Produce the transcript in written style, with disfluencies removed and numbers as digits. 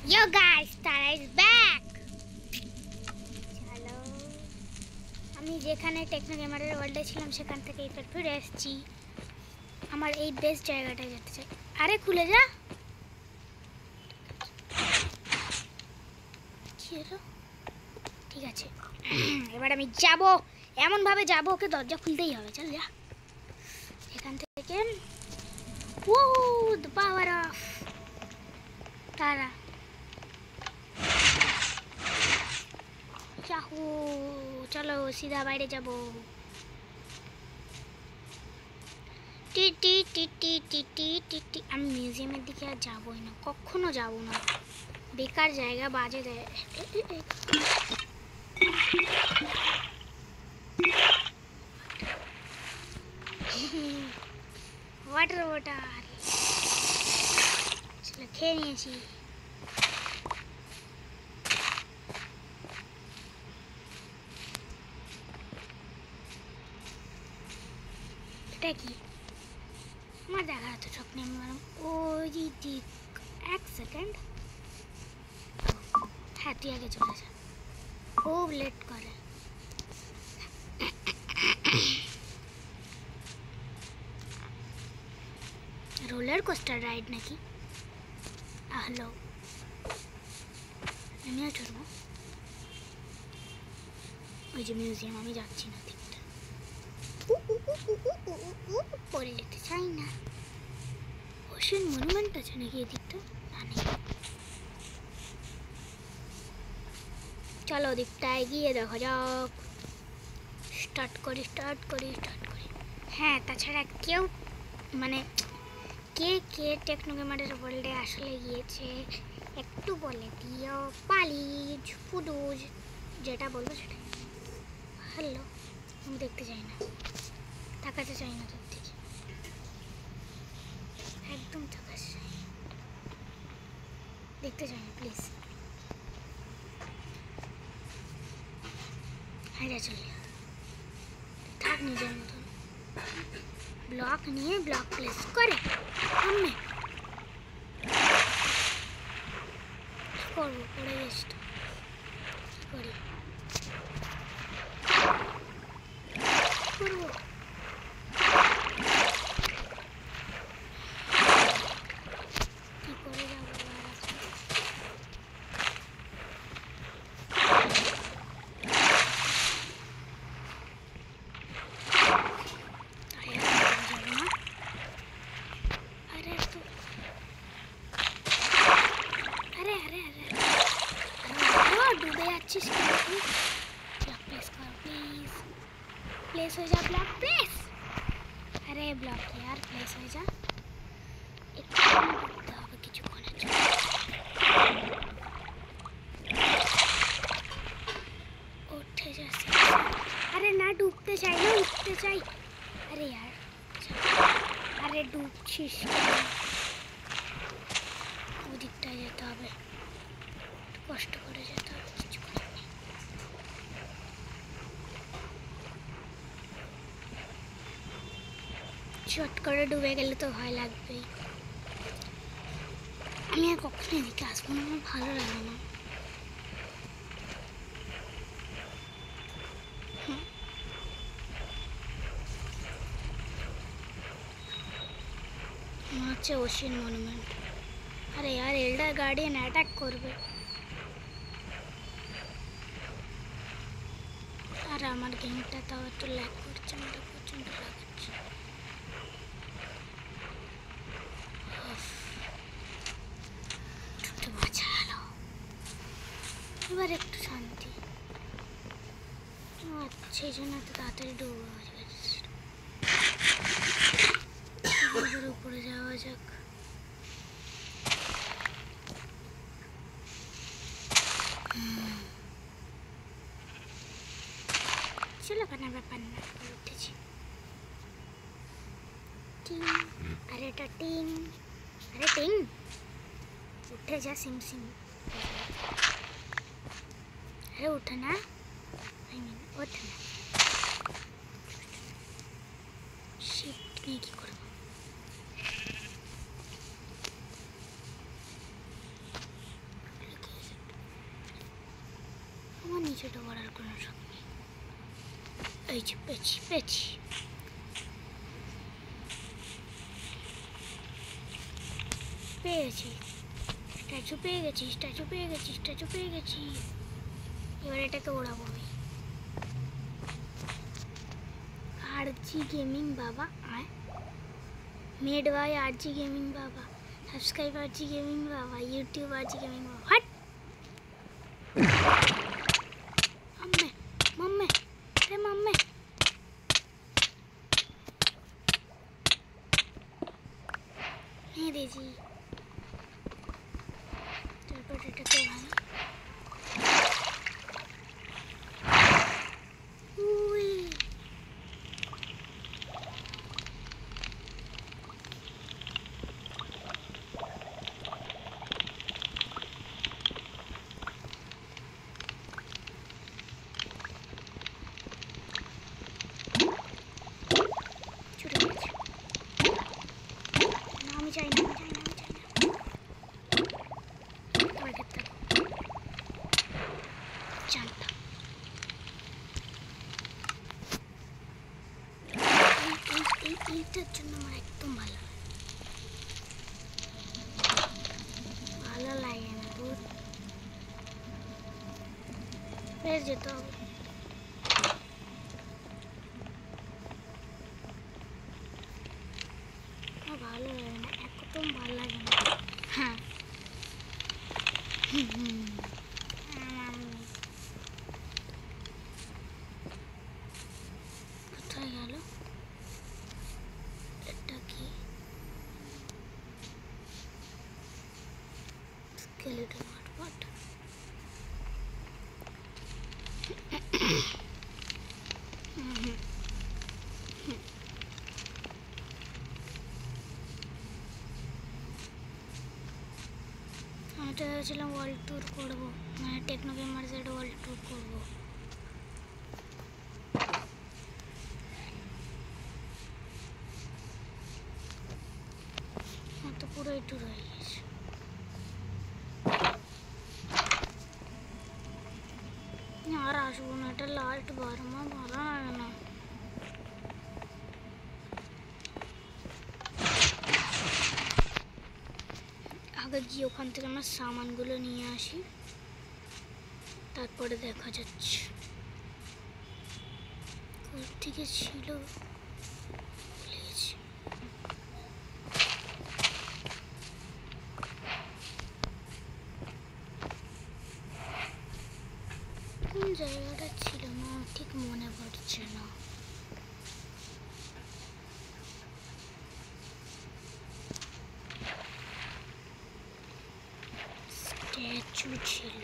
Yo guys, Tara is back. চলো আমি যেখানে টেকনো গেমারের ওয়ার্ল্ডে ছিলাম সেখান থেকে এবার ফিরে এসেছি। আমার এই বেস্ট জায়গাটায় যেতে চাই। আরে খুলে যা। কি হলো? ঠিক আছে, এবার আমি যাব। এমন ভাবে যাব, ওকে দরজা খুলতেই হবে। চল যা এখান থেকে। ও দ্য পাওয়ার অফ তারা। চাহু, চলো সিধা বাইরে যাব। টি টি টি টি টি টি টি টি। আমি মিউজিয়ামের দিকে আর যাবোই না, কখনো যাব না। বেকার জায়গা, বাজে দেয়। ওয়াটার ওয়াটার, চলো খেয়ে নিয়েছি। এটা কি? আমার দেখা তো শখ নেই ম্যাডাম। ওই দিক, এক সেকেন্ড। হ্যাঁ তুই আগে চলে যা, খুব লেট করে। রোলার কোস্টার রাইড নাকি? হ্যালো, আমিও চড়বো। ওই যে মিউজিয়াম, আমি যাচ্ছি না দিকটা, পরে যেতে চাই না। ওশান মনুমেন্ট আছে নাকি এই দিকটা? না নেই। চলো দিকটায় গিয়ে দেখা যাক। স্টার্ট করি। হ্যাঁ, তাছাড়া কেউ মানে কে কে টেকনো গেমারের ওয়ার্ল্ডে আসলে গিয়েছে একটু বলে দিও। পালিজ ফুডুজ, যেটা বলবো সেটাই। হ্যালো, আমি দেখতে চাই না, তাকাতে চাই না তোর দিকে, একদম তাকাতে চাই, দেখতে চাই না প্লিজ। হাইরা চলে থাক নিজের মতন। ব্লক নিয়ে ব্লক প্লেস করে আমি করবো। পড়ে গেছি তো, কি করি করবো? কি করে যাবো? डूबे अच्छी ब्लॉक प्लेस करो प्लीज। प्लेस हो जा ब्लॉक प्लेस। अरे ब्लॉक यार प्लेस हो जा। एक হবে কিছুক্ষণের জন্য। উঠে যাচ্ছে। আরে না, ডুবতে চাই না, উঠতে চাই। আরে यार, আরে ডুবছিস কেন? ওই দিকটায় যেতে হবে, কষ্ট করে যেতে হবে, কিছু করার নেই। চট করে ডুবে গেলে তো ভয় লাগবেই। আমি আর কখনো এদিকে আসবো না, আমার ভালো লাগে না। মনে হচ্ছে ওশান মনুমেন্ট। আরে यार, এল্ডার গার্ডিয়ান অ্যাটাক করবে। আর আমার গেমটা তাও একটু ল্যাগ করছে, আমাদের প্রচণ্ড লাগাচ্ছে। একটু বাঁচা গেল, এবার একটু শান্তি। আচ্ছা, সেই জন্য এত তাড়াতাড়ি ডুবো। উপরে যাওয়া যাক। চলো কেনা ব্যাপার না, উঠেছি। টিং, আরে এটা টিং, আরে টিং উঠে যা সিম সিম। আরে উঠে না, আই মিন ওঠে না। শিফট নিয়ে কি করবো? ছোটো করার কোনো শখ নেই। এই যে পেয়েছি পেয়েছি। পেয়েছি, স্ট্যাচু পেয়ে গেছি, স্ট্যাচু পেয়ে গেছি, স্ট্যাচু পেয়ে গেছি। এবার এটাকে ওড়াবো আমি। আরজি গেমিং বাবা আয়, মেড বাই আরজি গেমিং বাবা, সাবস্ক্রাইব আরজি গেমিং বাবা, ইউটিউব আরজি গেমিং বাবা। হাট मम्मी मम्मी अरे मम्मी नहीं दीजिए। তারপর এটাকে ভাঙি। উই ছুটে গেছে। না আমি চাই না, আমি চাই না, আমি চাই না। তোমার ক্ষেত্রে জানতাম এইটার জন্য আমার একদম ভালো ভালো লাগে না। দূর বেশ যেতে হবে। আমার ভালো লাগে না, একদম ভালো লাগে না। হ্যাঁ কোথায় গেল এটা? কি স্কেলেটন মারপট? আমি তো ভেবেছিলাম ওয়ার্ল্ড ট্যুর করবো, মানে টেকনো গেমার্সের ওয়ার্ল্ড ট্যুর করবো। তো পুরোই ট্যুর হয়ে গেছে। আর আসবো না, এটা লাস্ট বার। আমার ভালো লাগে না। আগে গিয়ে ওখান থেকে আমার সামানগুলো নিয়ে আসি, তারপরে দেখা যাচ্ছে। কোথেকে ছিল কোন জায়গাটা ছিল না ঠিক মনে পড়ছে না। স্ট্যাচু ছিল।